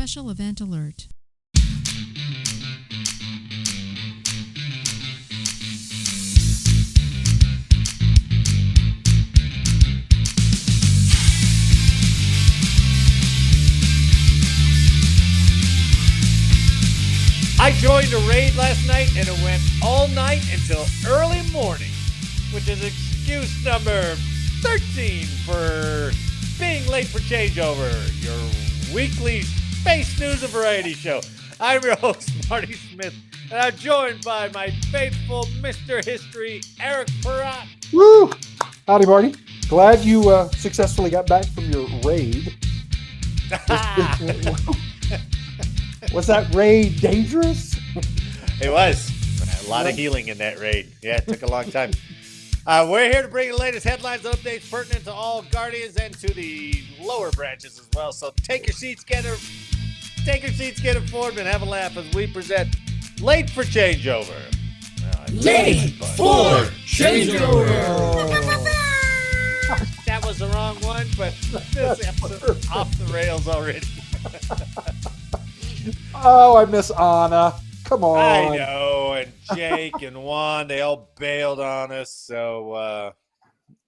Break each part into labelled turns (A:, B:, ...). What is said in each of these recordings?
A: special event alert.
B: I joined a raid last night and it went all night until early morning, which is excuse number 13 for being late for changeover, your weekly space news and variety show. I'm your host, Marty Smith, and I'm joined by my faithful Mr. History, Eric Perrott.
C: Woo! Howdy, Marty. Glad you successfully got back from your raid. Was that raid dangerous?
B: It was. A lot of healing in that raid. Yeah, it took a long time. We're here to bring you the latest headlines and updates pertinent to all Guardians and to the lower branches as well. So take your seats, get informed, and have a laugh as we present Late for Changeover.
D: Late for Changeover.
B: That was the wrong one, but this episode's off the rails already.
C: Oh, I miss Anna. Come on.
B: I know, and Jake and Juan, they all bailed on us, so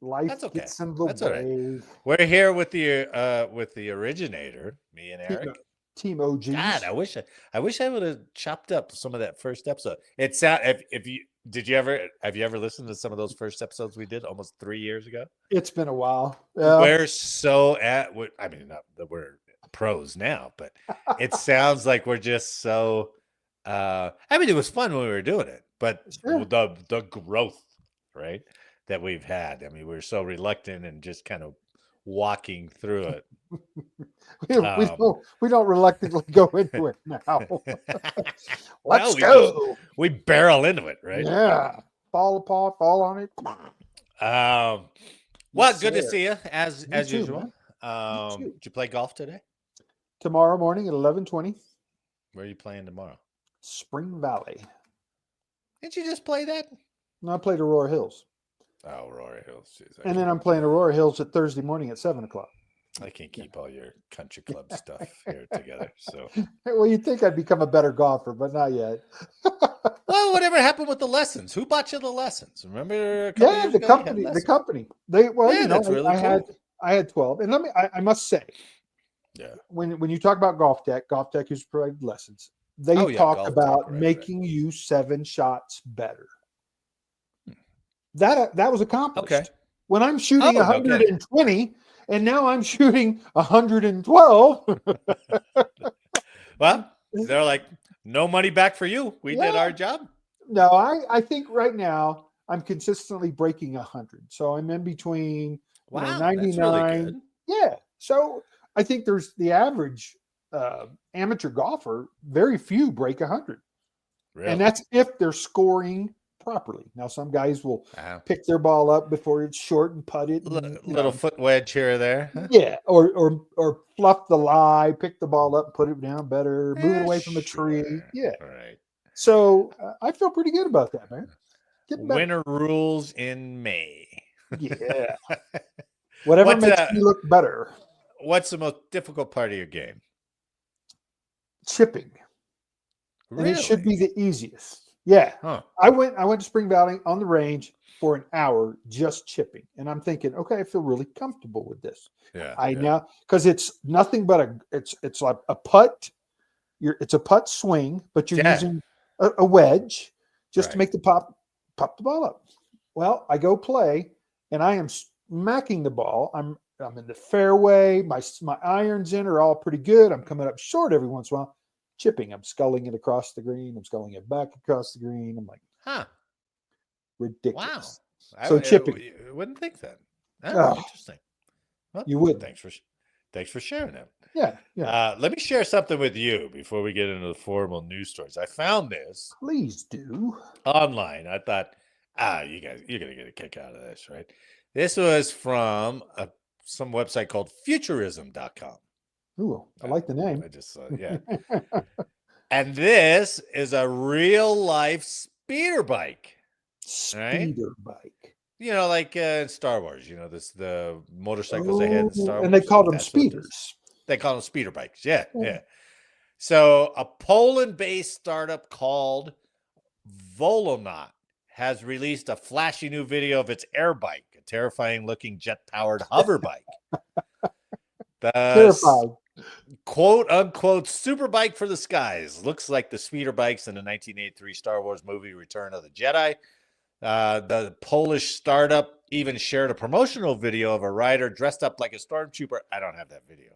C: Life
B: that's okay.
C: gets in the
B: That's all
C: way.
B: right. We're here with the originator, me and Eric.
C: Team OGs.
B: God, I wish I would have chopped up some of that first episode. It's have you ever listened to some of those first episodes we did almost 3 years ago?
C: It's been a while. Yeah.
B: We're so not that we're pros now, but it sounds like we're just so it was fun when we were doing it, but
C: Sure.
B: the growth, right, that we've had. I mean, we're so reluctant and just kind of walking through it.
C: we don't reluctantly go into it now. Let's
B: go.
C: go.
B: We barrel into it, right?
C: Yeah. Fall apart, fall on it.
B: Well,
C: Yes,
B: good to
C: sir.
B: see you as
C: too,
B: usual.
C: too.
B: Did you play golf today?
C: Tomorrow morning at 11:20,
B: Where are you playing tomorrow?
C: Spring Valley.
B: Didn't you just play that?
C: No, I played Aurora Hills.
B: Oh, Aurora Hills. Jeez,
C: And then I'm playing Aurora Hills at Thursday morning at 7:00.
B: I can't keep all your country club stuff here together. So,
C: Well, you'd think I'd become a better golfer, but not yet.
B: well, whatever happened with the lessons? Who bought you the lessons? Remember? A couple
C: Yeah,
B: years
C: the
B: ago you had
C: company. The
B: lessons?
C: company. They
B: Yeah, that's really cool.
C: I had 12, and I must say,
B: Yeah.
C: when you talk about Golf Tech who's provided lessons, they
B: Oh, yeah,
C: talk
B: Golf Tech,
C: about
B: right,
C: making you 7 shots better. That was accomplished.
B: Okay.
C: When I'm shooting
B: Oh, no kidding.
C: 120, and now I'm shooting 112.
B: Well, they're like, no money back for you. We did
C: Yeah.
B: our job.
C: No, I think right now I'm consistently breaking 100. So I'm in between
B: Wow,
C: 99.
B: that's really good.
C: Yeah. So I think there's the average amateur golfer, very few break 100.
B: Really?
C: And that's if they're scoring properly. Now, some guys will
B: Wow.
C: pick their ball up before it's short and putt it. and, you
B: Little
C: know,
B: foot wedge here or there. Huh?
C: yeah, or fluff the lie, pick the ball up, put it down better, move it away from a tree.
B: Sure.
C: Yeah.
B: Right.
C: So I feel pretty good about that, man. Getting better.
B: Winter rules in May.
C: Yeah. Whatever
B: What,
C: makes me look better.
B: What's the most difficult part of your game?
C: Chipping. And it should be the easiest. Yeah.
B: Huh.
C: I went to Spring Valley on the range for an hour just chipping. And I'm thinking, okay, I feel really comfortable with this.
B: Yeah.
C: Now, because it's nothing but it's like a putt. It's a putt swing, but you're using a wedge just to make the pop the ball up. Well, I go play and I am smacking the ball. I'm in the fairway. My irons in are all pretty good. I'm coming up short every once in a while. Chipping. I'm sculling it across the green. I'm sculling it back across the green. I'm like,
B: huh.
C: Ridiculous.
B: Wow.
C: So chipping.
B: You wouldn't think that.
C: Oh.
B: Interesting. Well,
C: You would.
B: Thanks for sharing that.
C: Yeah.
B: Let me share something with you before we get into the formal news stories. I found this
C: Please do.
B: online. I thought, you're gonna get a kick out of this, right? This was from some website called futurism.com.
C: Ooh, I like the name.
B: I just yeah. And this is a real life speeder bike. Right?
C: Speeder bike.
B: You know, like in Star Wars, the motorcycles they had in Star Wars.
C: And they called them
B: That's what it is.
C: speeders.
B: They call them speeder bikes. Yeah. So a Poland-based startup called Volonaut has released a flashy new video of its Airbike, a terrifying-looking jet-powered hoverbike. The
C: Terrified.
B: quote-unquote superbike for the skies looks like the speeder bikes in the 1983 Star Wars movie Return of the Jedi. The Polish startup even shared a promotional video of a rider dressed up like a stormtrooper. I don't have that video.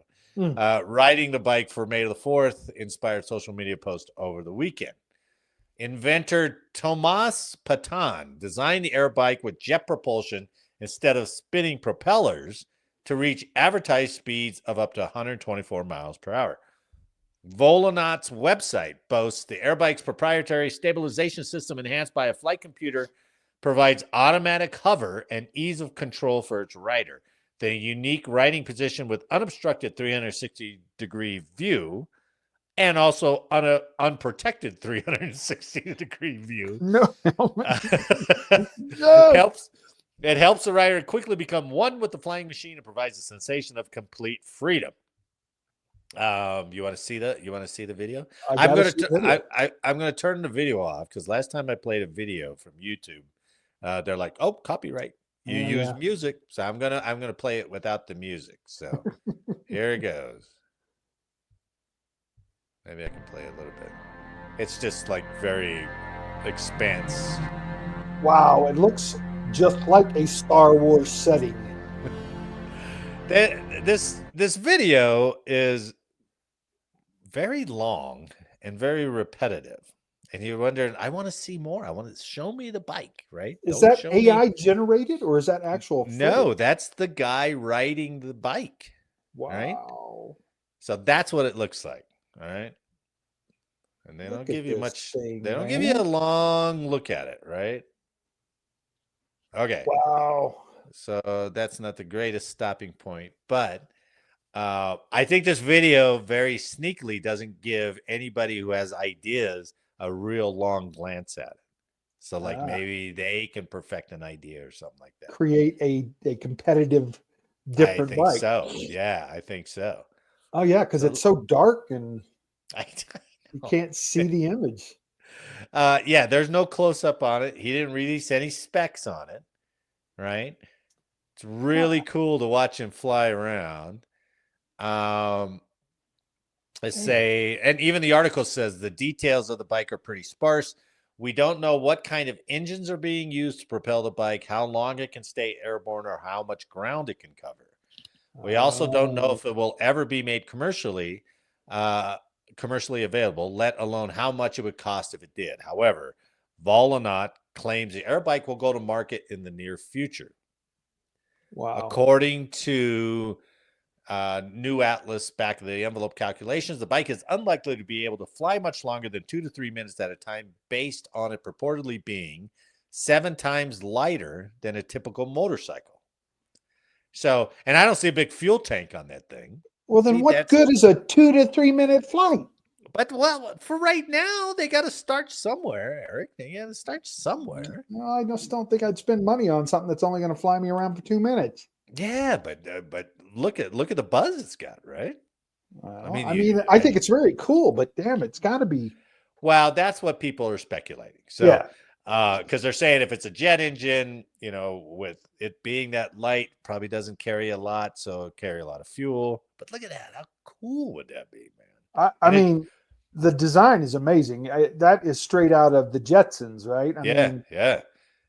B: Riding the bike for May the 4th, inspired social media post over the weekend. Inventor Tomas Patan designed the air bike with jet propulsion instead of spinning propellers to reach advertised speeds of up to 124 miles per hour. Volonaut's website boasts the airbike's proprietary stabilization system enhanced by a flight computer provides automatic hover and ease of control for its rider. The unique riding position with unobstructed 360-degree view and also unprotected 360-degree view
C: No.
B: helps the rider quickly become one with the flying machine and provides a sensation of complete freedom. You want to see the video? I'm gonna turn the video off because last time I played a video from YouTube, they're like, "Oh, copyright. You use music." So I'm gonna play it without the music. So here it goes. Maybe I can play a little bit. It's just like very expanse.
C: Wow, it looks just like a Star Wars setting.
B: This video is very long and very repetitive. And you're wondering, I want to see more. I want to show me the bike, right?
C: Is that AI generated or is that actual footage?
B: No, that's the guy riding the bike.
C: Wow.
B: Right? So that's what it looks like. All right. And they don't give you much. They don't give you a long look at it, right? Okay.
C: Wow.
B: So that's not the greatest stopping point, but I think this video very sneakily doesn't give anybody who has ideas a real long glance at it. So like maybe they can perfect an idea or something like that.
C: Create a competitive different bike.
B: I think so. Yeah, I think so.
C: Oh yeah, because it's so dark and you
B: Oh.
C: can't see the image.
B: Yeah, there's no close up on it. He didn't release any specs on it, right? It's really cool to watch him fly around. Let's say, and even the article says the details of the bike are pretty sparse. We don't know what kind of engines are being used to propel the bike, how long it can stay airborne, or how much ground it can cover. We also don't know if it will ever be made commercially available, let alone how much it would cost if it did. However, Volonaut claims the airbike will go to market in the near future.
C: Wow.
B: According to New Atlas back of the envelope calculations, the bike is unlikely to be able to fly much longer than 2 to 3 minutes at a time, based on it purportedly being 7 times lighter than a typical motorcycle. So, and I don't see a big fuel tank on that thing.
C: Well, then what good is a 2 to 3 minute flight?
B: But well, for right now, they got to start somewhere, Eric. They got to start somewhere.
C: No, I just don't think I'd spend money on something that's only going to fly me around for 2 minutes.
B: Yeah, but look at the buzz it's got, right?
C: Well, I think it's very cool, but damn, it's got to be.
B: Well, that's what people are speculating. So, yeah, because they're saying if it's a jet engine, with it being that light, probably doesn't carry a lot, so it'll carry a lot of fuel. But look at that! How cool would that be, man?
C: I mean, the design is amazing. That is straight out of the Jetsons, right? I mean,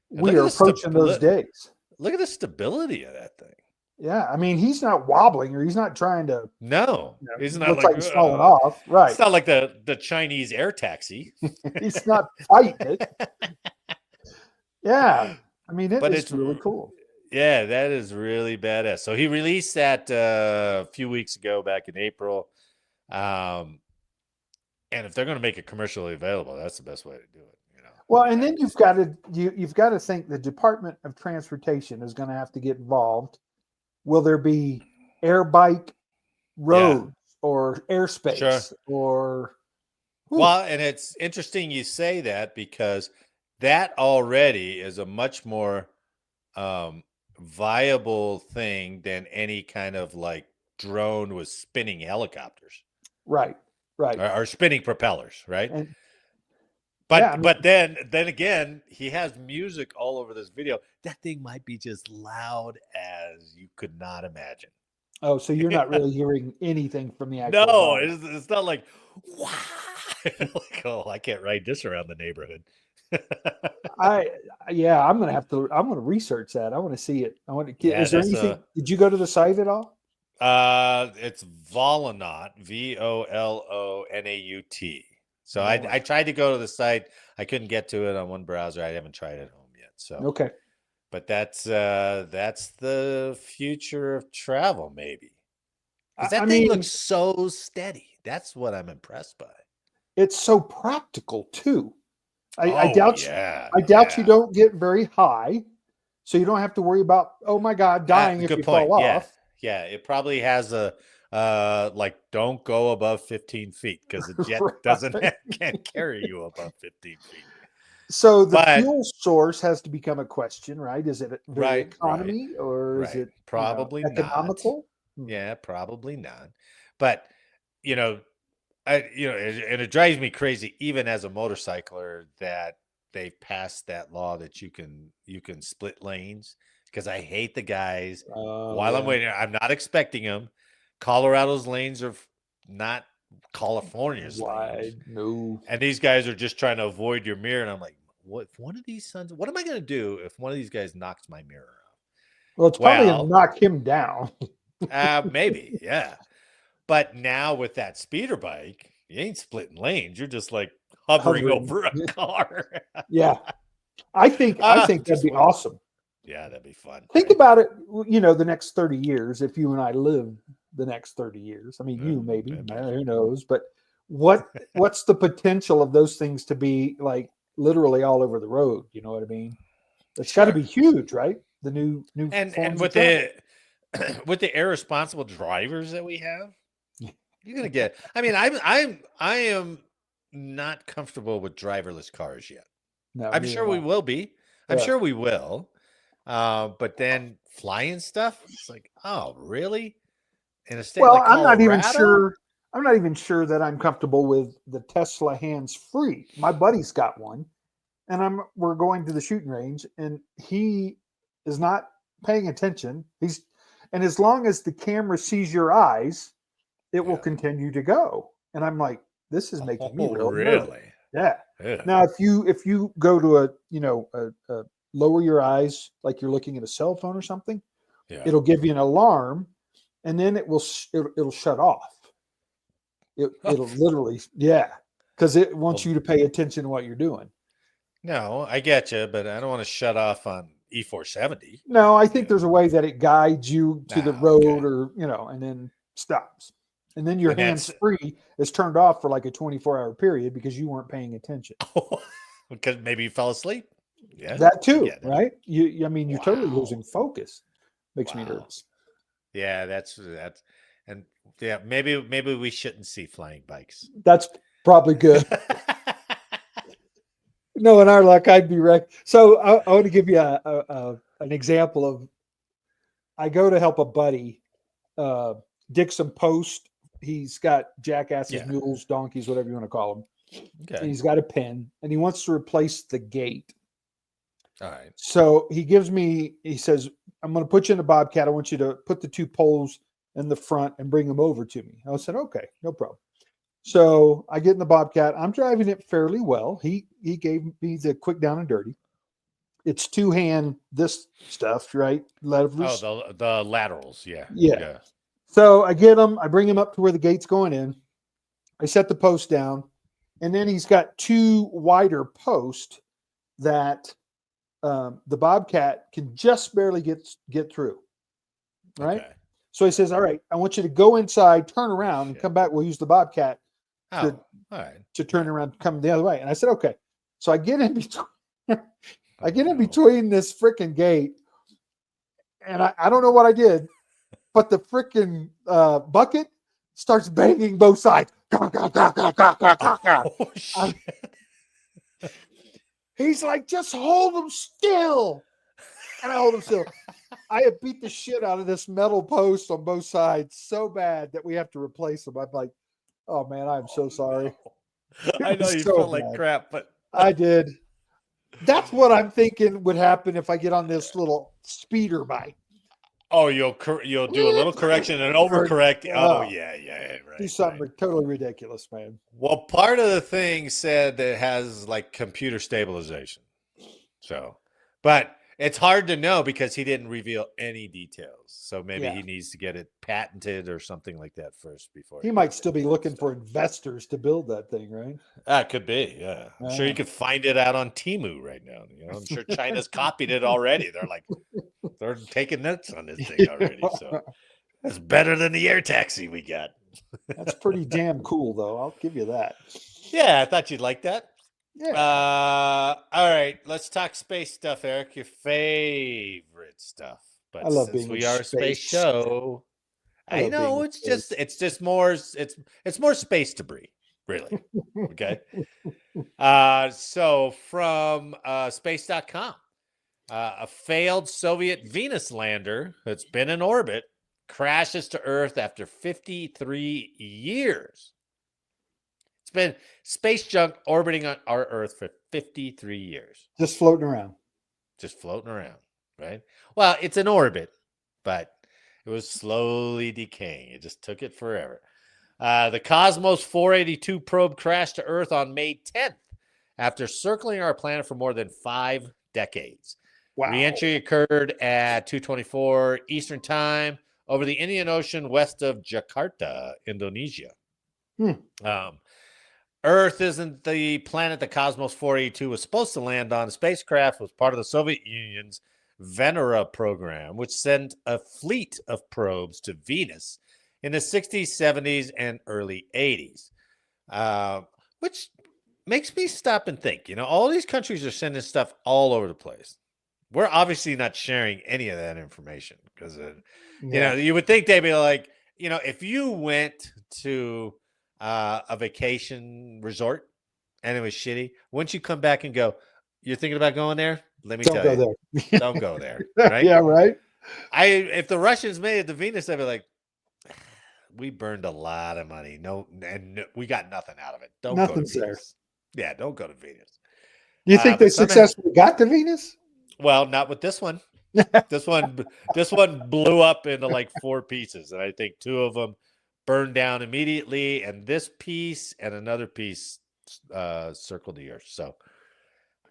C: we are approaching those days.
B: Look at the stability of that thing.
C: Yeah, I mean, he's not wobbling, or he's not trying to.
B: No, he's not
C: like he's falling off. Right.
B: It's not like the Chinese air taxi.
C: He's not fighting it. Yeah, I mean, it's really cool.
B: Yeah, that is really badass. So he released that a few weeks ago, back in April. And if they're going to make it commercially available, that's the best way to do it.
C: Well, and then you've got to think the Department of Transportation is going to have to get involved. Will there be air bike roads or airspace or?
B: Well, and it's interesting you say that, because that already is a much more viable thing than any kind of like drone with spinning helicopters.
C: Right. Right.
B: or spinning propellers, right?
C: And
B: But
C: yeah, I mean,
B: then again, he has music all over this video. That thing might be just loud as you could not imagine.
C: oh, so you're not really hearing anything from the actual
B: No,
C: bike.
B: it's not like wow. Like, oh, I can't ride this around the neighborhood.
C: I'm gonna research that. I want to see it.
B: Yeah,
C: Is there
B: that's
C: anything? Did you go to the site at all?
B: it's Volonaut, VOLONAUT. So
C: Well,
B: I tried to go to the site. I couldn't get to it on one browser. I haven't tried it at home yet. So
C: okay.
B: but that's the future of travel, maybe. Because that
C: I
B: thing
C: mean,
B: looks so steady. That's what I'm impressed by.
C: it's so practical too. I
B: Oh
C: doubt
B: yeah,
C: I doubt you don't get very high, so you don't have to worry about, oh my God, dying if
B: good
C: you
B: point.
C: fall
B: Yeah,
C: off.
B: yeah. It probably has a like don't go above 15 feet because the jet
C: Right.
B: can't carry you above 15 feet.
C: So the
B: But
C: fuel source has to become a question, right? Is it very
B: right,
C: economy or is
B: right.
C: it,
B: Probably not.
C: economical?
B: Yeah, probably not. But you know, and it drives me crazy, even as a motorcycler, that they've passed that law that you can split lanes. Because I hate the guys.
C: Oh
B: While I'm
C: yeah.
B: waiting, I'm not expecting them. Colorado's lanes are not California's lanes,
C: Wide. No.
B: and these guys are just trying to avoid your mirror. And I'm like, what? If one of these sons, what am I going to do if one of these guys knocks my mirror off?
C: Well, it's probably gonna
B: Well,
C: knock him down.
B: maybe, yeah. But now with that speeder bike, you ain't splitting lanes. You're just like hovering
C: Hovering.
B: over a car.
C: Yeah. I think that'd
B: Just
C: be
B: wait.
C: awesome.
B: Yeah, that'd be fun.
C: Think
B: Right?
C: about it, the next 30 years, if you and I live the next 30 years. I mean, you maybe,
B: That'd be,
C: who knows, but what's the potential of those things to be like literally all over the road? You know what I mean? It's got to
B: sure.
C: be huge, right? The new
B: And
C: forms of
B: with
C: travel.
B: with the irresponsible drivers that we have, you're gonna get. I mean, I am not comfortable with driverless cars yet.
C: No,
B: I'm
C: neither
B: sure
C: am
B: we
C: I.
B: will be. I'm
C: Yeah.
B: sure we will. But then flying stuff, it's like, oh, really? In a state
C: Well,
B: like
C: I'm not even
B: Colorado?
C: sure. I'm not even sure that I'm comfortable with the Tesla hands free. My buddy's got one, and we're going to the shooting range, and he is not paying attention. And as long as the camera sees your eyes, it will
B: Yeah.
C: continue to go. And I'm like, this is making me
B: Oh,
C: real nervous.
B: really?
C: Yeah.
B: Yeah.
C: Now, if you go to a lower your eyes like you're looking at a cell phone or something,
B: Yeah.
C: it'll give you an alarm, and then it'll shut off. It'll literally, yeah, because it wants
B: Well,
C: you to pay attention to what you're doing.
B: no, I get you, but I don't want to shut off on E470.
C: No, I
B: You
C: think there's
B: know.
C: a way that it guides you to the
B: Okay.
C: road, or and then stops, and then your
B: And
C: hands
B: that's
C: free is turned off for like a 24-hour period because you weren't paying attention.
B: because maybe you fell asleep. Yeah,
C: That
B: I
C: too,
B: get it.
C: right? I mean, you're totally
B: Wow.
C: losing focus. Makes me
B: Wow.
C: nervous.
B: Yeah, that's and yeah, maybe we shouldn't see flying bikes.
C: That's probably good. No, in our luck, I'd be wrecked. So I want to give you an example of. I go to help a buddy dig some post. He's got jackasses,
B: Yeah.
C: mules, donkeys, whatever you want to call them. And
B: Okay.
C: he's got a pen, and he wants to replace the gate.
B: All right.
C: So he says, I'm going to put you in a Bobcat. I want you to put the two poles in the front and bring them over to me. I said, okay, no problem. So I get in the Bobcat. I'm driving it fairly well. He gave me the quick down and dirty. It's two-hand this stuff, right? Levers.
B: Oh, the laterals. Yeah.
C: Yeah.
B: Yeah.
C: So I get him. I bring him up to where the gate's going in. I set the post down, and then he's got two wider posts that the Bobcat can just barely get through. Right.
B: Okay.
C: So he says, "All right, I want you to go inside, turn around, and come back. We'll use the Bobcat
B: Oh, all right.
C: to turn around and come the other way." And I said, "Okay." So I get in between. I get in
B: no.
C: between this freaking gate, and I don't know what I did, but the freaking bucket starts banging both sides.
B: Oh, shit.
C: He's like, just hold them still. And I hold them still. I have beat the shit out of this metal post on both sides so bad that we have to replace them. I'm like, Oh man, I'm so sorry.
B: I
C: It
B: know
C: was
B: you
C: so
B: felt like
C: bad.
B: crap, but
C: I did. That's what I'm thinking would happen if I get on this little speeder bike.
B: oh, you'll do a little correction and overcorrect. Oh
C: Oh,
B: yeah,
C: do
B: right, right.
C: something totally ridiculous, man.
B: Well, part of the thing said that it has like computer stabilization. So, but it's hard to know because he didn't reveal any details. So maybe
C: Yeah.
B: he needs to get it patented or something like that first before
C: He
B: he
C: might
B: does
C: still
B: any
C: be
B: of that
C: looking
B: stuff.
C: for investors to build that thing, right?
B: That could be, yeah. I'm sure you
C: Yeah.
B: could find it out on Temu right now. I'm sure China's copied it already. They're taking notes on this thing already. So that's better than the air taxi we got.
C: That's pretty damn cool, though. I'll give you that.
B: Yeah, I thought you'd like that.
C: Yeah.
B: All right, let's talk space stuff, Eric. Your favorite stuff.
C: I
B: But
C: love
B: since
C: being in
B: we are a space
C: space.
B: show,
C: I
B: I
C: love being
B: know
C: in
B: it's just more it's more space debris, really. Okay.
C: space.
B: So from space.com, a failed Soviet Venus lander that's been in orbit crashes to Earth after 53 years. It's been space junk orbiting on our Earth for 53 years.
C: Just floating around.
B: Just floating around, right? Well, it's in orbit, but it was slowly decaying. It just took it forever. The Cosmos 482 probe crashed to Earth on May 10th after circling our planet for more than 5 decades.
C: Wow.
B: Re-entry occurred at 2:24 Eastern Time over the Indian Ocean west of Jakarta, Indonesia. Earth isn't the planet the Cosmos 482 was supposed to land on. The spacecraft was part of the Soviet Union's Venera program, which sent a fleet of probes to Venus in the 60s, 70s, and early 80s, which makes me stop and think. All these countries are sending stuff all over the place. We're obviously not sharing any of that information because, you would think they'd be like, if you went to a vacation resort and it was shitty, wouldn't you come back and go, you're thinking about going there? Let me tell you, don't go there. Right?
C: Yeah, right.
B: If the Russians made it to Venus, I'd be like, we burned a lot of money. And we got nothing out of it. Don't go to
C: Nothing's there.
B: Venus. Yeah, don't go to Venus.
C: Do you think they successfully got to Venus?
B: Well, not with this one. This one blew up into like 4 pieces, and I think 2 of them burned down immediately, and this piece and another piece circled the Earth. So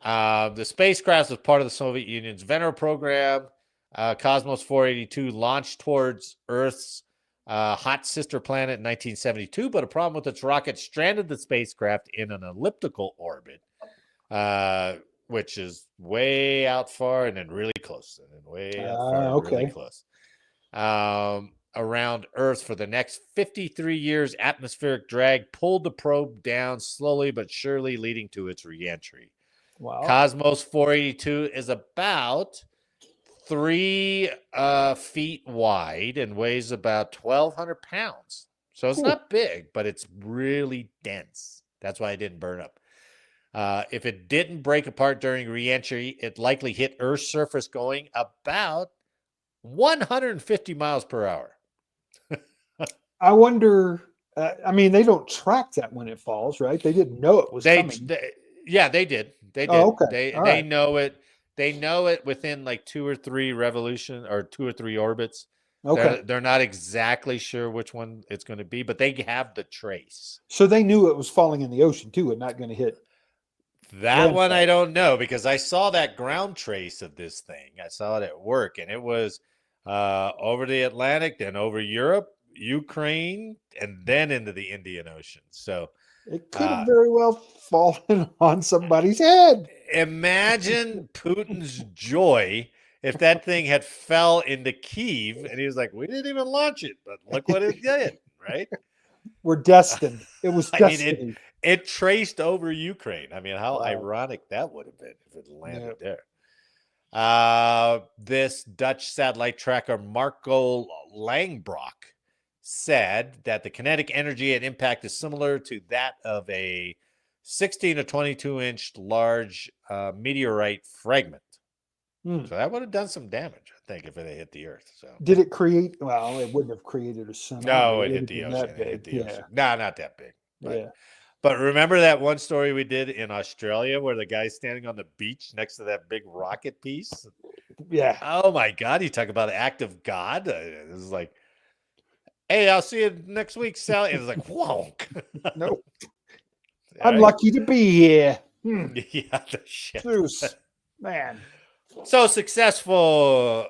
B: the spacecraft was part of the Soviet Union's Venera program. Cosmos 482 launched towards Earth's hot sister planet in 1972, but a problem with its rocket stranded the spacecraft in an elliptical orbit, which is way out far and then really close, and then way out far and really close. Around Earth for the next 53 years, atmospheric drag pulled the probe down slowly but surely, leading to its reentry.
C: Wow.
B: Cosmos 482 is about 3 feet wide and weighs about 1,200 pounds. So it's not big, but it's really dense. That's why it didn't burn up. If it didn't break apart during reentry, it likely hit Earth's surface going about 150 miles per hour.
C: I wonder. They don't track that when it falls, right? They didn't know it was coming.
B: Yeah, they did. They did.
C: Oh, okay.
B: They know it. They know it within like 2 or 3 revolutions or 2 or 3 orbits.
C: Okay.
B: They're not exactly sure which one it's going to be, but they have the trace.
C: So they knew it was falling in the ocean too and not going to hit.
B: That one I don't know, because I saw that ground trace of this thing. I saw it at work, and it was over the Atlantic, then over Europe, Ukraine, and then into the Indian Ocean. So
C: it could have very well fallen on somebody's head.
B: Imagine Putin's joy if that thing had fell into Kyiv, and he was like, we didn't even launch it, but look what it did, right?
C: We're destined. It was destiny.
B: It traced over Ukraine. I mean, how ironic that would have been if it landed there. This Dutch satellite tracker, Marco Langbroek, said that the kinetic energy at impact is similar to that of a 16 to 22 inch large meteorite fragment.
C: Hmm.
B: So that would have done some damage, I think, if it had hit the Earth. So
C: Did it create? Well, it wouldn't have created a tsunami.
B: no,
C: It
B: it
C: would
B: hit
C: have
B: the
C: been
B: ocean.
C: that
B: It hit
C: big.
B: the
C: Yeah.
B: ocean. No, not that big.
C: Yeah.
B: But remember that one story we did in Australia where the guy's standing on the beach next to that big rocket piece?
C: Yeah.
B: Oh my God! You talk about an act of God. It was like, hey, I'll see you next week, Sally. And it's like, whoa.
C: No. I'm
B: Right?
C: lucky to be here.
B: Yeah, the shit.
C: Zeus. Man.
B: So successful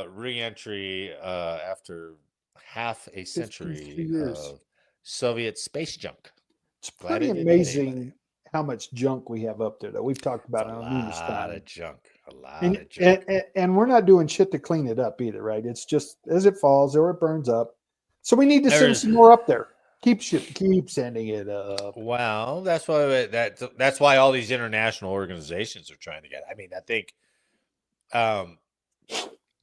B: re-entry after half a
C: 53
B: century
C: years.
B: of Soviet space junk.
C: It's
B: Glad
C: pretty
B: it didn't hit anybody.
C: amazing how much junk we have up there, though. We've talked
B: It's
C: about
B: a
C: it numerous
B: lot
C: times.
B: of junk. A lot
C: And,
B: of junk.
C: and we're not doing shit to clean it up either, right? It's just as it falls or it burns up. So we need to send
B: There's
C: some more up there. Keep sending it up.
B: well, that's why all these international organizations are trying to get. I mean, I think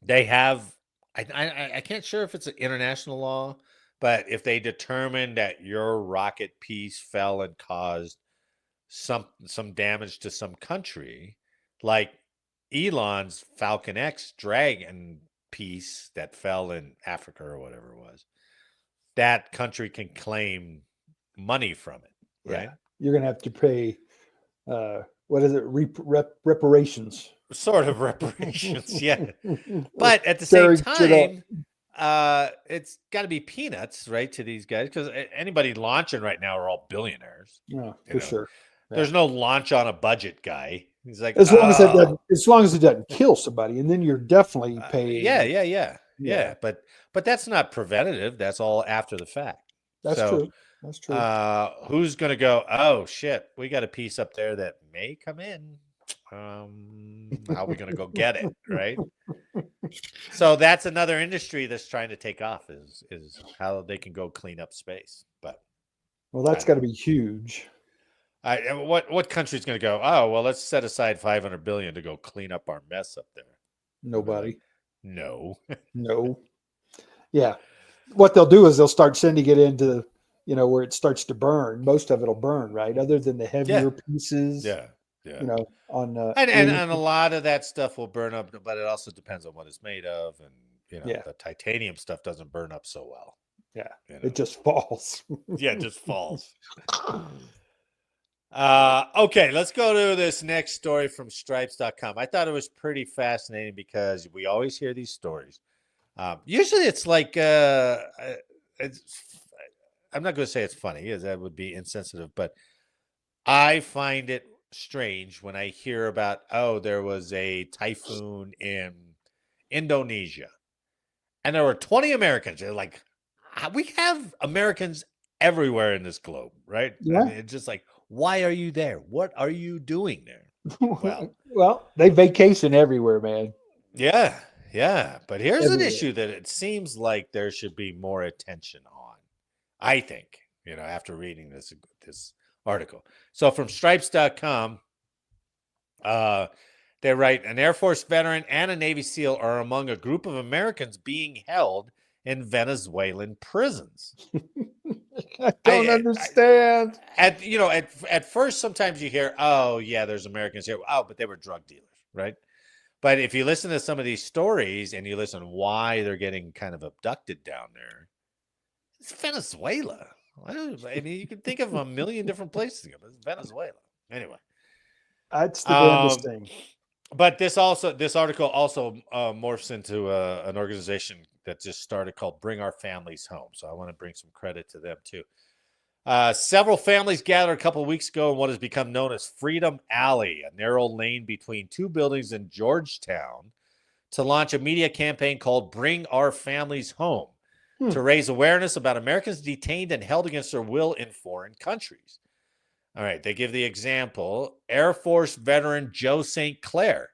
B: they have. I can't sure if it's an international law, but if they determine that your rocket piece fell and caused some damage to some country, like Elon's Falcon X Dragon piece that fell in Africa or whatever it was, that country can claim money from it, right?
C: Yeah. You're going to have to pay, what is it? Reparations.
B: Sort of reparations, yeah. But at the same time, it's got to be peanuts, right, to these guys, because anybody launching right now are all billionaires.
C: Yeah, for sure. Yeah.
B: There's no launch on a budget guy. He's like,
C: as long as it doesn't kill somebody, and then you're definitely paying.
B: Yeah. But that's not preventative. That's all after the fact.
C: That's true. That's true.
B: Who's going to go? Oh shit, we got a piece up there that may come in. How are we going to go get it, right? So that's another industry that's trying to take off is how they can go clean up space. But
C: well, that's got to be huge.
B: What country's going to go? Oh well, let's set aside $500 billion to go clean up our mess up there.
C: Nobody.
B: Like, no.
C: No. Yeah. What they'll do is they'll start sending it into where it starts to burn. Most of it'll burn, right? Other than the heavier pieces.
B: Yeah.
C: On
B: and a lot of that stuff will burn up, but it also depends on what it's made of, and the titanium stuff doesn't burn up so well.
C: Yeah, it just falls.
B: It just falls. Okay, let's go to this next story from Stripes.com. I thought it was pretty fascinating because we always hear these stories. Usually, it's like I'm not going to say it's funny, as that would be insensitive, but I find it strange when I hear about, there was a typhoon in Indonesia and there were 20 Americans. They're like, we have Americans everywhere in this globe, right?
C: Yeah.
B: I mean, it's just like, why are you there? What are you doing there?
C: Well, they vacation everywhere, man.
B: Yeah. But here's an issue that it seems like there should be more attention on, I think, after reading this article. So from stripes.com, they write, an Air Force veteran and a Navy SEAL are among a group of Americans being held in Venezuelan prisons.
C: I don't understand.
B: At first, sometimes you hear, there's Americans here. But they were drug dealers, right? But if you listen to some of these stories and you listen why they're getting kind of abducted down there, it's Venezuela. I mean, you can think of a million different places, but it's Venezuela. Anyway,
C: that's the damnest thing.
B: But this article also morphs into an organization that just started called Bring Our Families Home. So I want to bring some credit to them too. Several families gathered a couple of weeks ago in what has become known as Freedom Alley, a narrow lane between two buildings in Georgetown, to launch a media campaign called Bring Our Families Home, to raise awareness about Americans detained and held against their will in foreign countries. All right, they give the example. Air Force veteran Joe St. Clair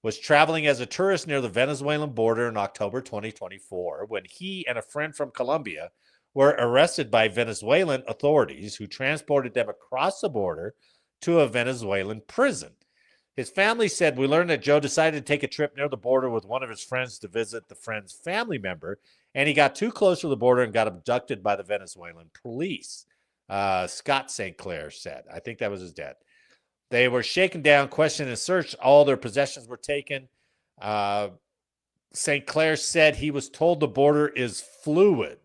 B: was traveling as a tourist near the Venezuelan border in October 2024 when he and a friend from Colombia were arrested by Venezuelan authorities who transported them across the border to a Venezuelan prison. His family said, we learned that Joe decided to take a trip near the border with one of his friends to visit the friend's family member, and he got too close to the border and got abducted by the Venezuelan police. Scott St. Clair said. I think that was his dad. They were shaken down, questioned, and searched. All their possessions were taken. St. Clair said he was told the border is fluid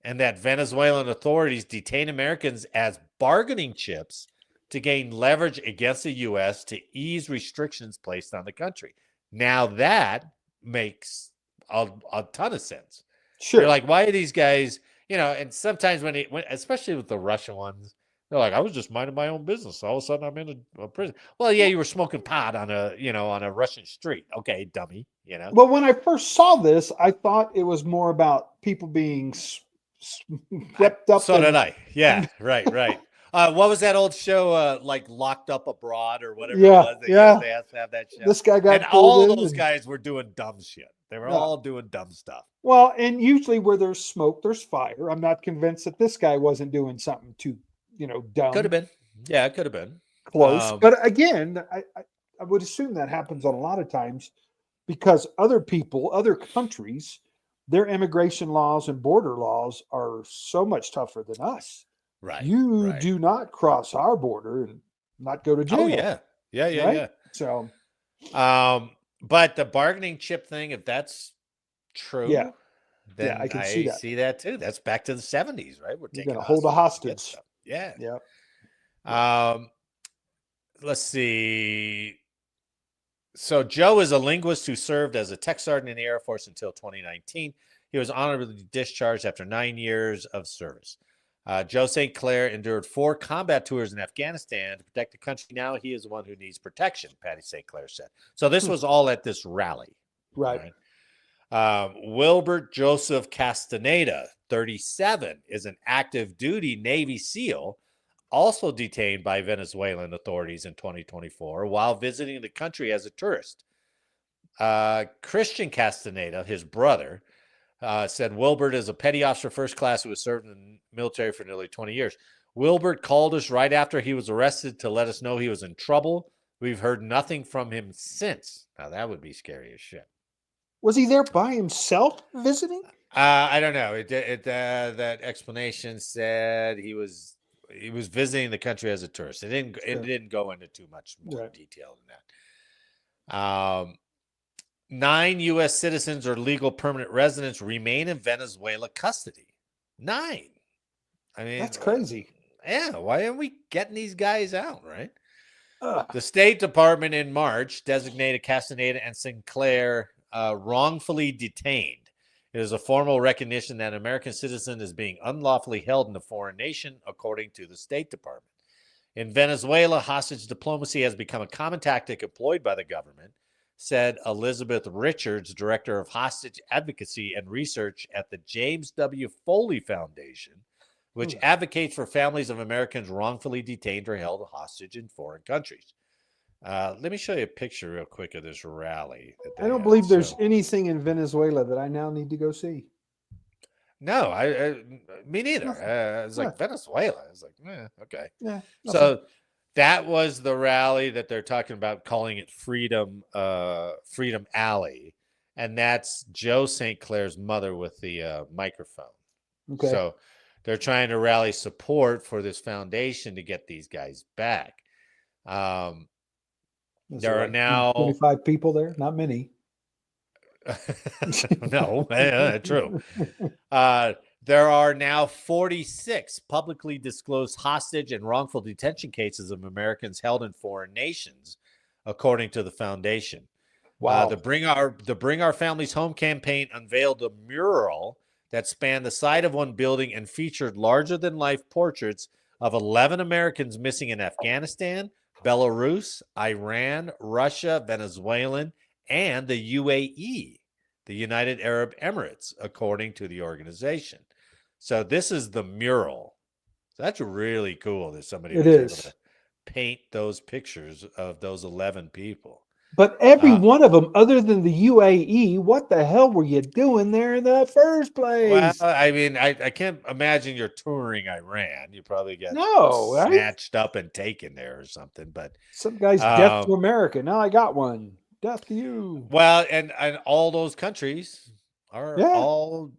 B: and that Venezuelan authorities detain Americans as bargaining chips to gain leverage against the U.S. to ease restrictions placed on the country. Now that makes a ton of sense.
C: Sure.
B: You're like, why are these guys, and sometimes when especially with the Russian ones, they're like, I was just minding my own business. All of a sudden I'm in a prison. Well, yeah, you were smoking pot on a Russian street. Okay, dummy,
C: Well, when I first saw this, I thought it was more about people being swept up.
B: So did I. Yeah, right. What was that old show, like Locked Up Abroad or whatever it was? They have to have that show.
C: This guy got
B: and all those guys were doing dumb shit. They were all doing dumb stuff.
C: Well, and usually where there's smoke, there's fire. I'm not convinced that this guy wasn't doing something too, dumb.
B: Could have been. Yeah, it could have been.
C: Close. But again, I would assume that happens on a lot of times because other people, other countries, their immigration laws and border laws are so much tougher than us.
B: Right.
C: You do not cross our border and not go to jail.
B: Oh, yeah. Yeah.
C: So,
B: but the bargaining chip thing, if that's true, then
C: I can see that.
B: See that too. That's back to the 70s, right? We're
C: going to hold a hostage.
B: Yeah.
C: Yeah.
B: Let's see. So Joe is a linguist who served as a tech sergeant in the Air Force until 2019. He was honorably discharged after 9 years of service. Joe St. Clair endured 4 combat tours in Afghanistan to protect the country. Now he is the one who needs protection, Patty St. Clair said. So this was all at this rally.
C: Right.
B: Wilbert Joseph Castaneda, 37, is an active duty Navy SEAL, also detained by Venezuelan authorities in 2024 while visiting the country as a tourist. Christian Castaneda, his brother, said Wilbert is a petty officer first class who has served in the military for nearly 20 years. Wilbert called us right after he was arrested to let us know he was in trouble. We've heard nothing from him since. Now, that would be scary as shit.
C: Was he there by himself visiting?
B: I don't know. That explanation said he was visiting the country as a tourist. It didn't go into too much more detail than that. 9 U.S. citizens or legal permanent residents remain in Venezuela custody. 9. I mean,
C: that's crazy.
B: Yeah. Why aren't we getting these guys out, right? The State Department in March designated Castaneda and Sinclair wrongfully detained. It is a formal recognition that an American citizen is being unlawfully held in a foreign nation, according to the State Department. In Venezuela, hostage diplomacy has become a common tactic employed by the government, said Elizabeth Richards, director of hostage advocacy and research at the James W. Foley Foundation, which advocates for families of Americans wrongfully detained or held hostage in foreign countries. Let me show you a picture real quick of this rally.
C: I don't believe there's anything in Venezuela that I now need to go see.
B: No, me neither. It's like Venezuela. It's like, okay.
C: Yeah.
B: So that was the rally that they're talking about, calling it Freedom Alley. And that's Joe St. Clair's mother with the microphone.
C: Okay.
B: So they're trying to rally support for this foundation to get these guys back. There are now
C: 25 people there, not many.
B: No, true. There are now 46 publicly disclosed hostage and wrongful detention cases of Americans held in foreign nations, according to the foundation.
C: Wow.
B: The Bring Our Families Home campaign unveiled a mural that spanned the side of one building and featured larger-than-life portraits of 11 Americans missing in Afghanistan, Belarus, Iran, Russia, Venezuelan, and the UAE, the United Arab Emirates, according to the organization. So this is the mural. So that's really cool that somebody was able to paint those pictures of those 11 people.
C: But every one of them, other than the UAE, what the hell were you doing there in the first place?
B: Well, I mean, I can't imagine you're touring Iran. You probably get
C: right?
B: snatched up and taken there or something. But
C: some guy's death to America. Now I got one. Death to you.
B: Well, and all those countries are all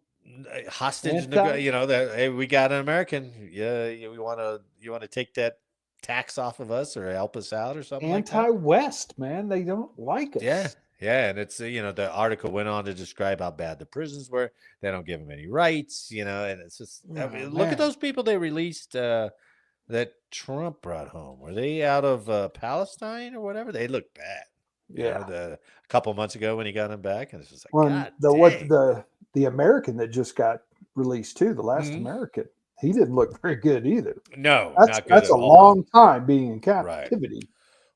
B: hostage. Hey, we got an American. Yeah, you want to take that tax off of us or help us out or something.
C: Anti-West, man. They don't like us.
B: Yeah, and it's the article went on to describe how bad the prisons were. They don't give them any rights, and it's just look at those people they released that Trump brought home. Were they out of Palestine or whatever? They look bad.
C: Yeah.
B: A couple months ago when he got him back, and it's just like,
C: Well,
B: God dang.
C: the American that just got released too, the last American, he didn't look very good either.
B: No, not good
C: That's
B: at
C: a
B: all.
C: long time being in
B: Right.
C: captivity.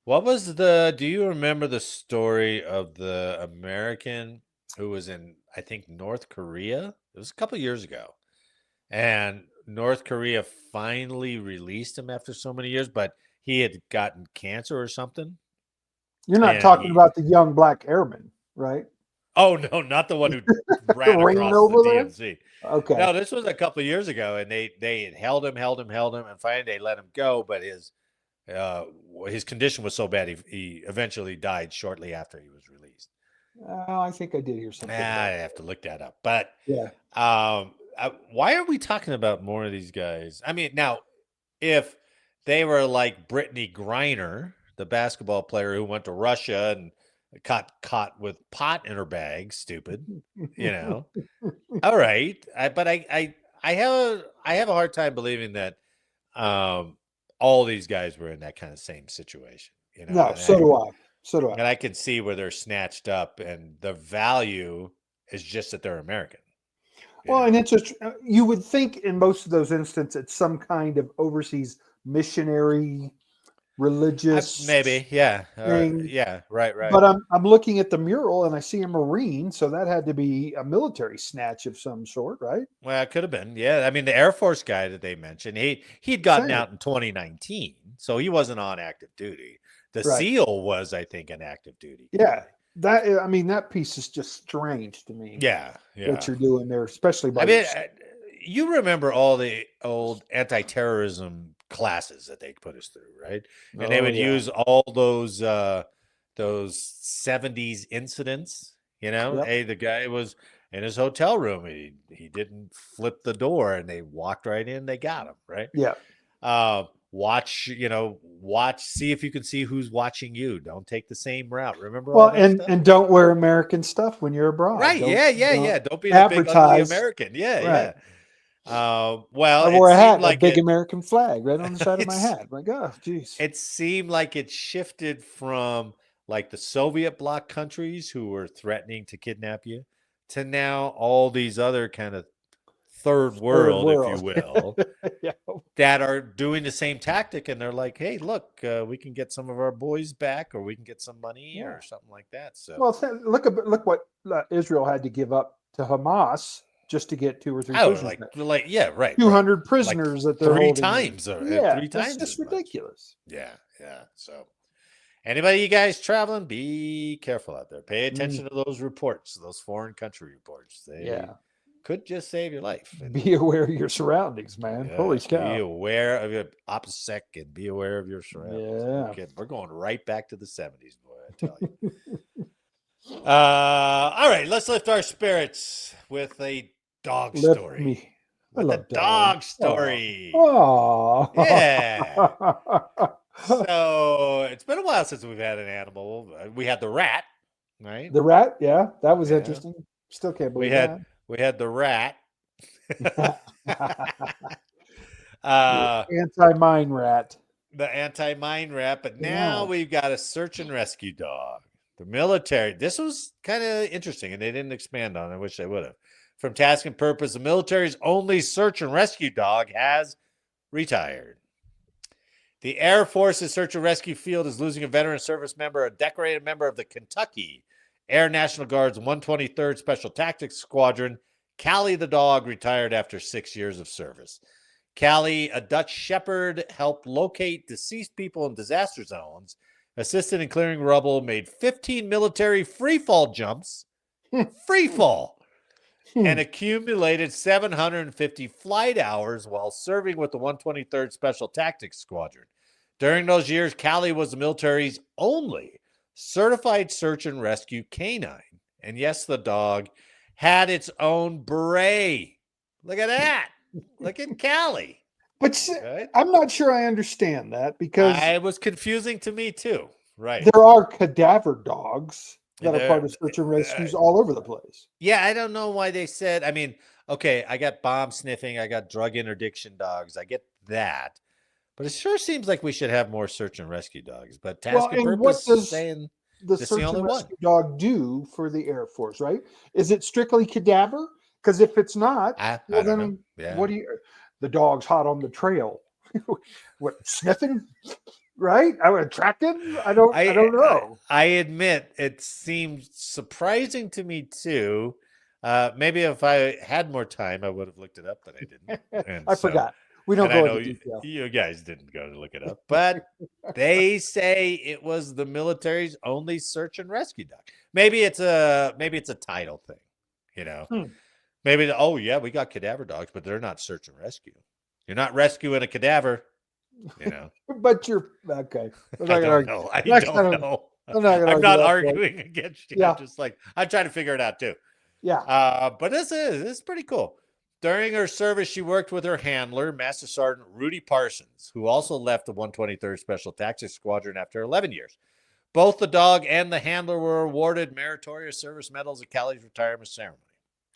B: What was do you remember the story of the American who was in, I think, North Korea? It was a couple years ago. And North Korea finally released him after so many years, but he had gotten cancer or something.
C: You're not talking about the young black airman, right?
B: Oh, no, not the one who ran across the DMZ.
C: Okay.
B: No, this was a couple of years ago, and they had held him, and finally they let him go, but his condition was so bad he eventually died shortly after he was released.
C: I think I did hear something.
B: I have to look that up. But
C: yeah,
B: why are we talking about more of these guys? I mean, now if they were like Brittany Griner, the basketball player who went to Russia and got caught with pot in her bag, stupid, all right. But I have a hard time believing that all these guys were in that kind of same situation.
C: No, so do I.
B: And I can see where they're snatched up, and the value is just that they're American.
C: Well, and it's you would think in most of those instances it's some kind of overseas missionary, religious,
B: maybe, yeah,
C: thing.
B: right.
C: But I'm looking at the mural and I see a Marine, so that had to be a military snatch of some sort, right?
B: Well, it could have been, yeah. I mean, the Air Force guy that they mentioned, he'd gotten out in 2019, so he wasn't on active duty. The SEAL was, I think, an active duty.
C: Yeah. That piece is just strange to me.
B: Yeah.
C: What you're doing there, especially by
B: you remember all the old anti-terrorism classes that they put us through, right? And they would use all those 70s incidents, Hey, the guy was in his hotel room. He didn't flip the door and they walked right in, they got him, right?
C: Yeah.
B: Watch, see if you can see who's watching you. Don't take the same route. Remember
C: all that stuff? And don't wear American stuff when you're abroad.
B: Right. Don't be a big ugly American. Yeah. Well,
C: I wore a hat, like a big American flag right on the side of my hat. My God, geez.
B: It seemed like it shifted from like the Soviet bloc countries who were threatening to kidnap you to now all these other kind of third world, if you will, that are doing the same tactic, and they're like, "Hey, look, we can get some of our boys back, or we can get some money, or something like that." So,
C: well, look what Israel had to give up to Hamas just to get 2 or 3 prisoners.
B: 200
C: prisoners that they're
B: three
C: holding.
B: Times, three times.
C: That's just ridiculous.
B: Yeah. So, anybody, you guys traveling, be careful out there. Pay attention to those reports, those foreign country reports. They could just save your life.
C: And be aware of your surroundings, man. Holy cow.
B: Be aware of your OPSEC and be aware of your surroundings.
C: Yeah.
B: We're going right back to the 70s, boy, I tell you. All right, let's lift our spirits with a dog story.
C: With a
B: dog story.
C: Oh.
B: Yeah. So it's been a while since we've had an animal. We had the rat, right?
C: The rat, yeah. That was interesting. Still can't believe that.
B: We had the rat.
C: Anti-mine rat.
B: The anti-mine rat. But now we've got a search and rescue dog. The military. This was kind of interesting, and they didn't expand on it. I wish they would have. From task and purpose, the military's only search and rescue dog has retired. The Air Force's search and rescue field is losing a veteran service member, a decorated member of the Kentucky Air National Guard's 123rd Special Tactics Squadron. Callie the dog retired after 6 years of service. Callie, a Dutch Shepherd, helped locate deceased people in disaster zones, assisted in clearing rubble, made 15 military freefall jumps, and accumulated 750 flight hours while serving with the 123rd Special Tactics Squadron. During those years, Callie was the military's only certified search and rescue canine. And yes, the dog had its own beret. Look at that. Look at Callie.
C: But I'm not sure I understand that because
B: it was confusing to me too. Right.
C: There are cadaver dogs. that are part of search and rescues all over the place.
B: Yeah, I don't know why they said. I mean, okay, I got bomb sniffing, I got drug interdiction dogs, I get that, but it sure seems like we should have more search and rescue dogs. But Task and
C: And what
B: Purpose
C: does
B: saying
C: the
B: this is the
C: search
B: only
C: and
B: one.
C: rescue dog do for the Air Force, right? Is it strictly cadaver? Because if it's not,
B: I
C: well,
B: don't
C: then
B: know. Yeah.
C: what do you? The dog's hot on the trail. What, sniffing? Right? I would track him. I don't know.
B: I admit it seemed surprising to me too. Maybe if I had more time, I would have looked it up, but I didn't. And
C: I forgot. We don't
B: and
C: go
B: I know
C: into detail.
B: you guys didn't go to look it up, but they say it was the military's only search and rescue dog. Maybe it's a title thing, you know. Maybe oh yeah, we got cadaver dogs, but they're not search and rescue. You're not rescuing a cadaver, you know.
C: But you're okay.
B: I don't know. I don't know. I'm not arguing against you.
C: Yeah.
B: I'm just like I'm trying to figure it out too.
C: Yeah.
B: But this is pretty cool. During her service, she worked with her handler, Master Sergeant Rudy Parsons, who also left the 123rd Special Tactics Squadron after 11 years. Both the dog and the handler were awarded meritorious service medals at Callie's retirement ceremony.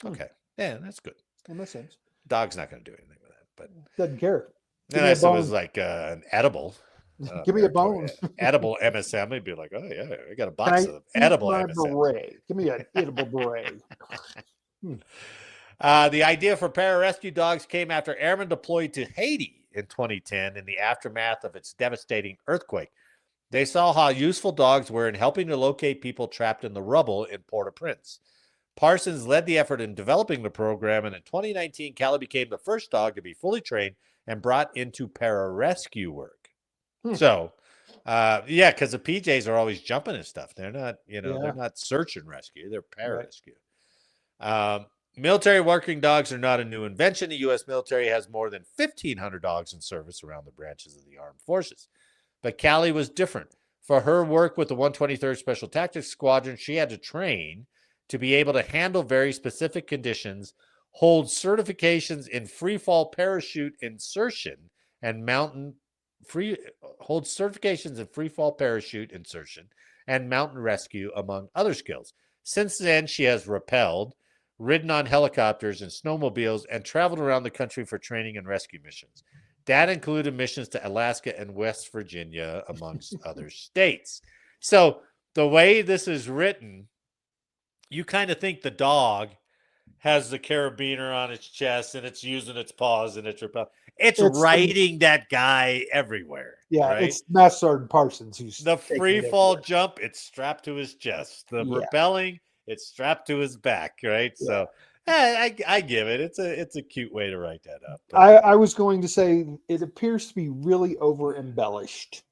B: Okay. Yeah, that's good.
C: That makes sense.
B: Dog's not going to do anything with that, but
C: doesn't care.
B: Unless it was like an edible.
C: Give me a bone.
B: Edible MSM. He'd be like, oh, yeah, I got a box of edible MSM.
C: Beret? Give me an edible beret.
B: The idea for pararescue dogs came after airmen deployed to Haiti in 2010 in the aftermath of its devastating earthquake. They saw how useful dogs were in helping to locate people trapped in the rubble in Port-au-Prince. Parsons led the effort in developing the program, and in 2019, Callie became the first dog to be fully trained and brought into pararescue work. So, yeah, because the PJs are always jumping and stuff. They're not, they're not search and rescue. They're pararescue. Right. Military working dogs are not a new invention. The U.S. military has more than 1,500 dogs in service around the branches of the armed forces. But Callie was different. For her work with the 123rd Special Tactics Squadron, she had to train to be able to handle very specific conditions, hold certifications in free fall parachute insertion and mountain rescue, among other skills. Since then, she has rappelled, ridden on helicopters and snowmobiles, and traveled around the country for training and rescue missions. That included missions to Alaska and West Virginia, amongst other states. So the way this is written, you kind of think the dog has the carabiner on its chest and it's using its paws and it's repelling. It's riding that guy everywhere.
C: Yeah,
B: right?
C: It's Master Sergeant Parsons who's
B: the free fall jump. It's strapped to his chest. The rappelling, it's strapped to his back. Right. Yeah. So I give it. It's a cute way to write that up.
C: I was going to say it appears to be really over embellished.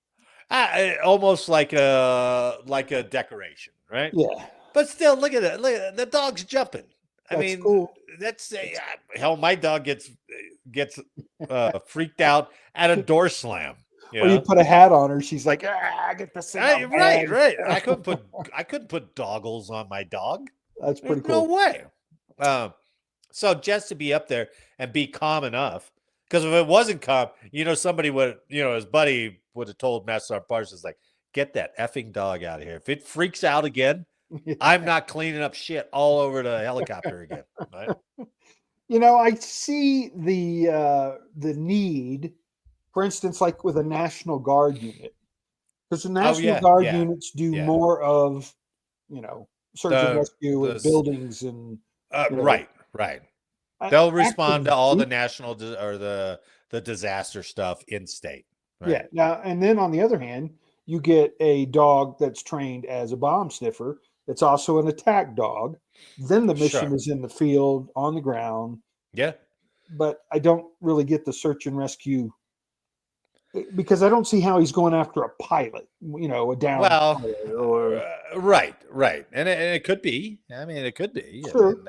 B: Almost like a decoration, right?
C: Yeah.
B: But still, look at it. Look at it. The dog's jumping.
C: That's
B: I mean,
C: cool.
B: That's hell. My dog gets freaked out at a door slam.
C: You put a hat on her, she's like, get the thing.
B: Right. I couldn't put doggles on my dog.
C: That's pretty cool.
B: No way. So just to be up there and be calm enough, because if it wasn't calm, somebody would, his buddy would have told Master Sergeant Parsons, like, get that effing dog out of here. If it freaks out again, I'm not cleaning up shit all over the helicopter again. Right?
C: I see the need, for instance, like with a National Guard unit, because the National Guard units do more of, search and rescue and buildings and
B: right. They'll respond to all the national or the disaster stuff in state. Right?
C: Yeah. Now, and then on the other hand, you get a dog that's trained as a bomb sniffer. It's also an attack dog. Then the mission is in the field, on the ground.
B: Yeah.
C: But I don't really get the search and rescue because I don't see how he's going after a pilot, a down pilot. Or...
B: right. And it could be. I mean, it could be.
C: Sure.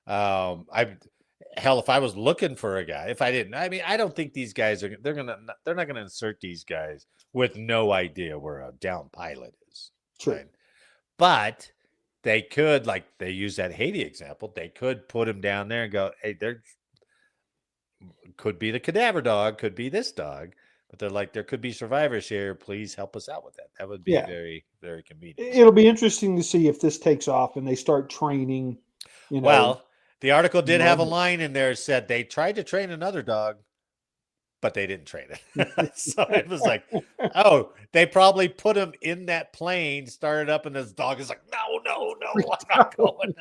B: If I was looking for a guy, if I didn't, I don't think these guys they're not going to insert these guys with no idea where a down pilot is.
C: Sure.
B: Right? But they could, like they use that Haiti example, they could put him down there and go, hey, there could be the cadaver dog, could be this dog, but they're like, there could be survivors here. Please help us out with that. That would be very, very convenient.
C: It'll be interesting to see if this takes off and they start training.
B: Well, the article did have a line in there that said they tried to train another dog, but they didn't train it. So it was like, oh, they probably put him in that plane, started up, and this dog is like, no, I'm not going.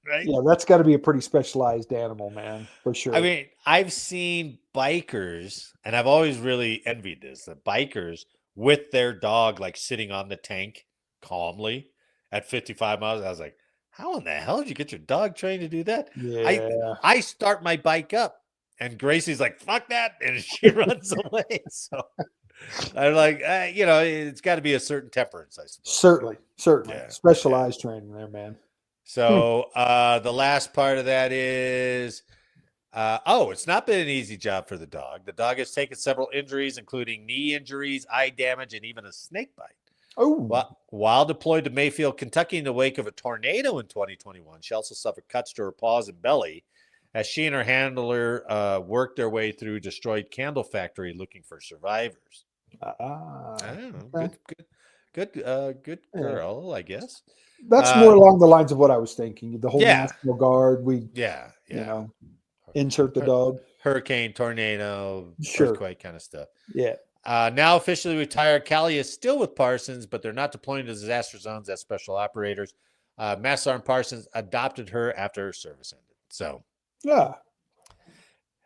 B: Right?
C: Yeah, that's got to be a pretty specialized animal, man, for sure.
B: I mean, I've seen bikers, and I've always really envied this, the bikers with their dog like sitting on the tank calmly at 55 miles. I was like, how in the hell did you get your dog trained to do that?
C: Yeah.
B: I start my bike up. And Gracie's like, fuck that. And she runs away. So I'm like, it's got to be a certain temperance, I suppose.
C: Certainly. Yeah. Specialized training there, man.
B: So the last part of that is, it's not been an easy job for the dog. The dog has taken several injuries, including knee injuries, eye damage, and even a snake bite.
C: Oh.
B: While deployed to Mayfield, Kentucky in the wake of a tornado in 2021, she also suffered cuts to her paws and belly as she and her handler worked their way through destroyed candle factory looking for survivors. I don't know. Good girl, I guess.
C: That's more along the lines of what I was thinking. The whole National Guard, insert the dog.
B: Hurricane, tornado, earthquake kind of stuff.
C: Yeah.
B: Now officially retired, Callie is still with Parsons, but they're not deploying to disaster zones as special operators. Master Sergeant Parsons adopted her after her service ended. So.
C: Yeah.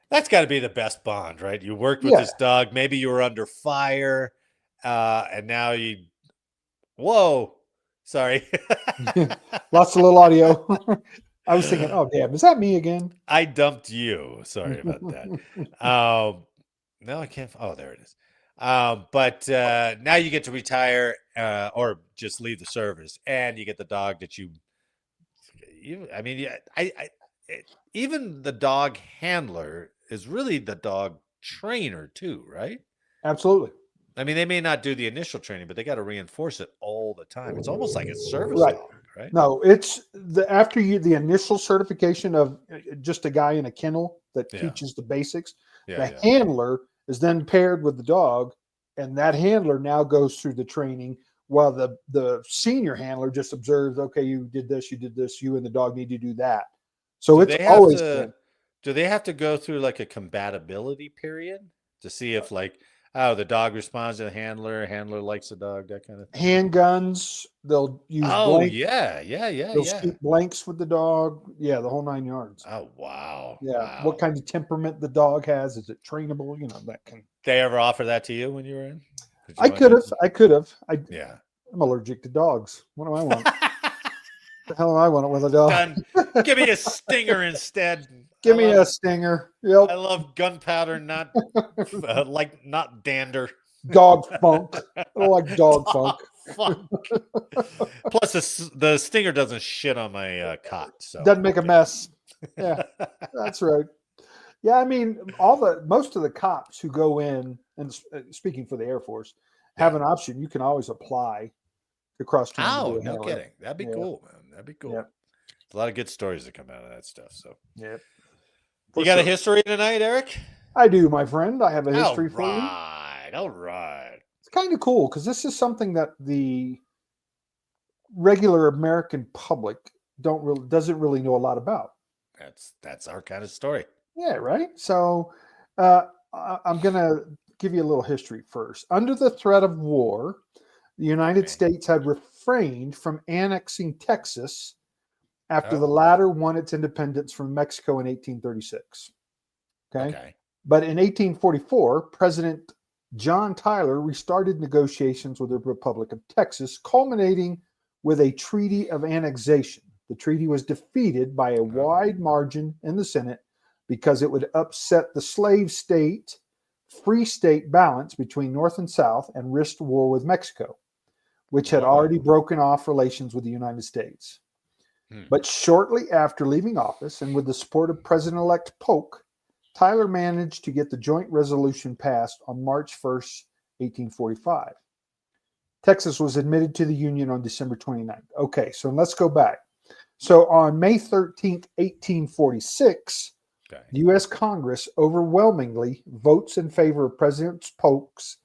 B: That's got to be the best bond, right? You worked with this dog. Maybe you were under fire, and now whoa, sorry.
C: Lost a little audio. I was thinking, oh, damn, is that me again?
B: I dumped you. Sorry about that. No, I can't. Oh, there it is. But now you get to retire or just leave the service, and you get the dog that even the dog handler is really the dog trainer too, right?
C: Absolutely.
B: I mean, they may not do the initial training, but they got to reinforce it all the time. It's almost like a service dog, right?
C: No, it's after the initial certification of just a guy in a kennel that teaches the basics. The handler is then paired with the dog, and that handler now goes through the training while the senior handler just observes, okay, you did this, you and the dog need to do that. So it's always
B: do they have to go through like a compatibility period to see if the dog responds to the handler likes the dog, that kind of thing?
C: Handguns, they'll use blanks. They'll shoot blanks with the dog. Yeah, the whole 9 yards.
B: Oh, wow.
C: Yeah.
B: Wow.
C: What kind of temperament the dog has? Is it trainable? That kind.
B: They ever offer that to you when you were in?
C: I could have. I'm allergic to dogs. What do I want? The hell do I want it with a dog?
B: Done. Give me a stinger instead.
C: Give me a stinger. Yep.
B: I love gunpowder, not not dander.
C: Dog funk. I don't like dog funk.
B: Plus, the stinger doesn't shit on my cot, so
C: doesn't make a mess. Yeah, that's right. Yeah, I mean, most of the cops who go in, and speaking for the Air Force, have an option. You can always apply to cross-train.
B: Oh, no kidding. That'd be cool, man. That'd be cool. Yep. A lot of good stories that come out of that stuff. So, you got a history tonight, Eric?
C: I do, my friend. I have a history for you.
B: All right.
C: It's kind of cool because this is something that the regular American public doesn't really know a lot about.
B: That's our kind of story.
C: Yeah, right. So I'm going to give you a little history first. Under the threat of war, the United States had refrained from annexing Texas after the latter won its independence from Mexico in 1836. Okay. But in 1844, President John Tyler restarted negotiations with the Republic of Texas, culminating with a treaty of annexation. The treaty was defeated by a wide margin in the Senate because it would upset the slave state, free state balance between North and South and risked war with Mexico, which had already broken off relations with the United States. But shortly after leaving office and with the support of President-elect Polk, Tyler managed to get the joint resolution passed on March 1st, 1845. Texas was admitted to the Union on December 29th. Okay, so let's go back. So on May 13th, 1846,
B: Okay.
C: The U.S. Congress overwhelmingly votes in favor of President Polk's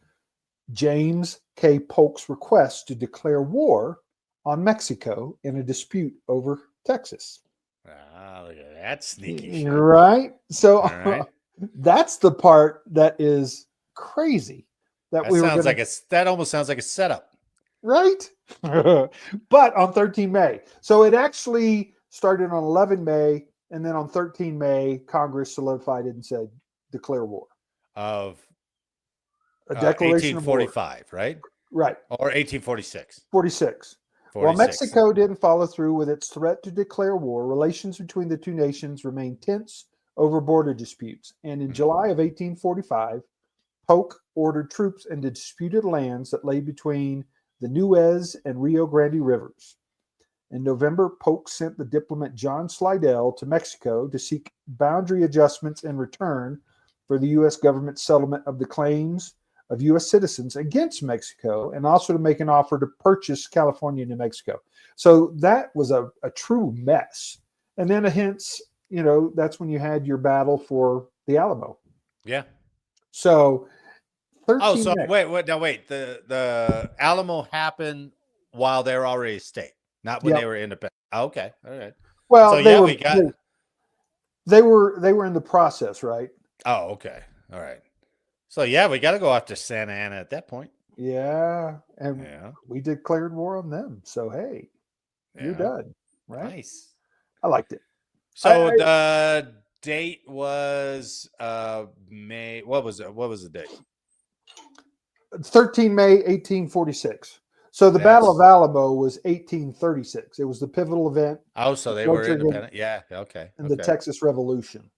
C: James K. Polk's request to declare war on Mexico in a dispute over Texas.
B: Ah, look at that sneaky shit.
C: Right? So
B: All right.
C: that's the part that is crazy. That we
B: sounds
C: were
B: like that almost sounds like a setup.
C: right. But on 13 May. So it actually started on 11 May, and then on 13 May, Congress solidified it and said, declare war.
B: Of
C: A declaration of war.
B: 1845, right?
C: Right.
B: Or 1846.
C: 46. While Mexico didn't follow through with its threat to declare war, relations between the two nations remained tense over border disputes. And in July of 1845, Polk ordered troops into disputed lands that lay between the Nuez and Rio Grande rivers. In November, Polk sent the diplomat John Slidell to Mexico to seek boundary adjustments in return for the U.S. government's settlement of the claims of U.S. citizens against Mexico, and also to make an offer to purchase California and New Mexico. So that was a true mess. And then hence, that's when you had your battle for the Alamo.
B: Yeah.
C: So 13
B: Oh, so wait. The Alamo happened while they were already a state, not when they were independent. Oh, okay. All right.
C: Well,
B: so
C: they were in the process, right?
B: Oh, okay. All right. So yeah, we got to go after Santa Ana at that point.
C: Yeah, and we declared war on them. So hey, you're done, right?
B: Nice.
C: I liked it.
B: So the date was May. What was it? What was the date?
C: 13 May 1846. So the Battle of Alamo was 1836. It was the pivotal event.
B: Oh, so they were independent. Yeah. Okay.
C: In the Texas Revolution.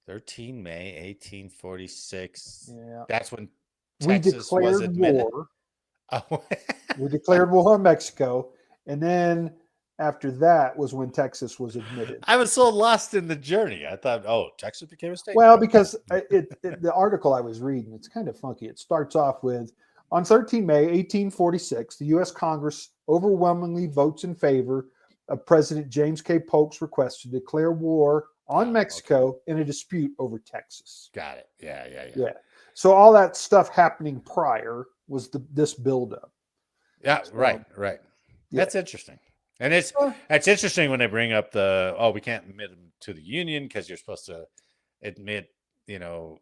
B: 13 May 1846.
C: Yeah.
B: That's when Texas was admitted.
C: War. Oh. We declared war on Mexico. And then after that was when Texas was admitted.
B: I was so lost in the journey. I thought, Texas became a state.
C: Well, because the article I was reading, it's kind of funky. It starts off with, on 13 May 1846, the U.S. Congress overwhelmingly votes in favor of President James K. Polk's request to declare war on Mexico in a dispute over Texas.
B: Got it. Yeah.
C: So all that stuff happening prior was this buildup.
B: Yeah, so, right. Yeah. That's interesting. And it's interesting when they bring up we can't admit them to the Union because you're supposed to admit, and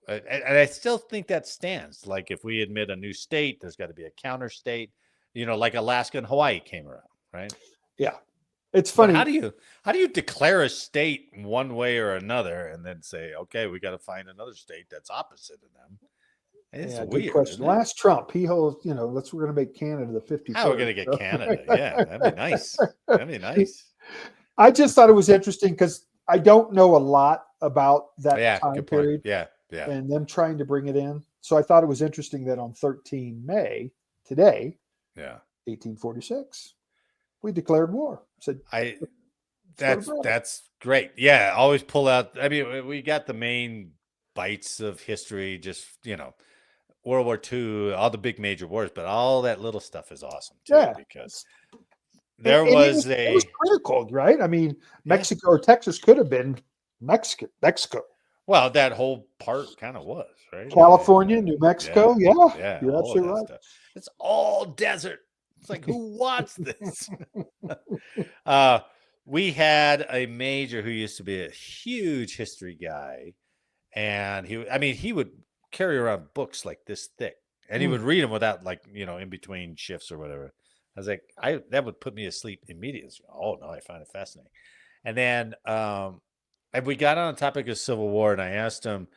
B: I still think that stands. Like if we admit a new state, there's got to be a counter state, like Alaska and Hawaii came around, right?
C: Yeah. It's funny.
B: But how do you declare a state one way or another and then say, okay, we got to find another state that's opposite of them? It's weird.
C: Good question. Last Trump, he holds, we're going to make Canada the 51st.
B: How are we going to get Canada? Yeah, that'd be nice. That'd be nice.
C: I just thought it was interesting because I don't know a lot about that time period.
B: Yeah.
C: And them trying to bring it in. So I thought it was interesting that on 13 May, today, 1846, we declared war. Said
B: that's great. Yeah, always pull out. I mean, we got the main bites of history, just World War II, all the big major wars, but all that little stuff is awesome too. Yeah, because it was
C: critical, right? I mean, Mexico or Texas could have been Mexico.
B: Well, that whole part kind of was, right?
C: California, New Mexico, yeah, you're absolutely right.
B: Stuff. It's all desert. It's like, who wants this? We had a major who used to be a huge history guy, and he would carry around books like this thick, and he would read them without in between shifts or whatever. I was like, that would put me asleep immediately. Oh no, I find it fascinating. And then and we got on the topic of Civil War, and I asked him,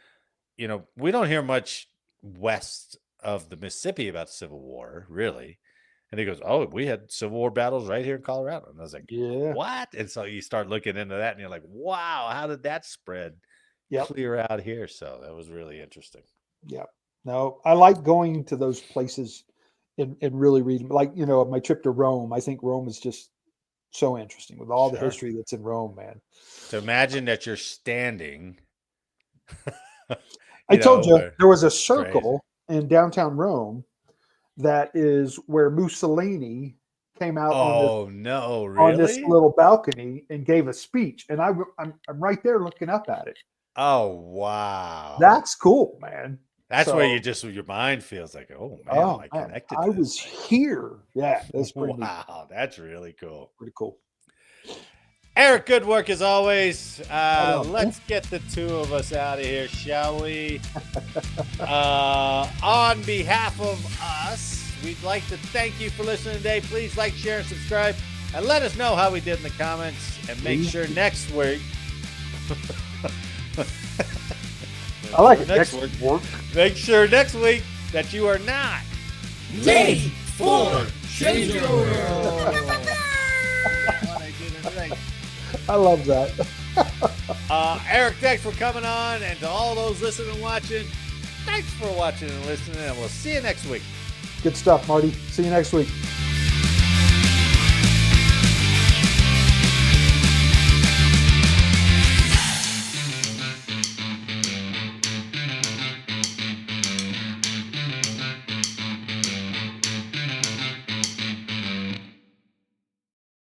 B: we don't hear much west of the Mississippi about Civil War, really. And he goes, we had Civil War battles right here in Colorado. And I was like, what? And so you start looking into that, and you're like, wow, how did that spread clear out here? So that was really interesting.
C: Yeah. No, I like going to those places and really reading. Like, my trip to Rome, I think Rome is just so interesting with all the history that's in Rome, man.
B: So imagine that you're standing.
C: I told you there was a circle in downtown Rome that is where Mussolini came out on this little balcony and gave a speech. And I'm right there looking up at it.
B: Oh, wow.
C: That's cool, man.
B: That's where your mind feels like, oh man,
C: Oh,
B: I connected.
C: I was here. Yeah, that's pretty neat.
B: Wow, that's really cool.
C: Pretty cool.
B: Eric, good work as always. Let's get the two of us out of here, shall we? On behalf of us, we'd like to thank you for listening today. Please like, share, and subscribe. And let us know how we did in the comments. And make sure next week.
C: I like it. Next week.
B: Make sure next week that you are not
D: Late for Changeover.
C: I love that.
B: Eric, thanks for coming on. And to all those listening and watching, thanks for watching and listening. And we'll see you next week.
C: Good stuff, Marty. See you next week.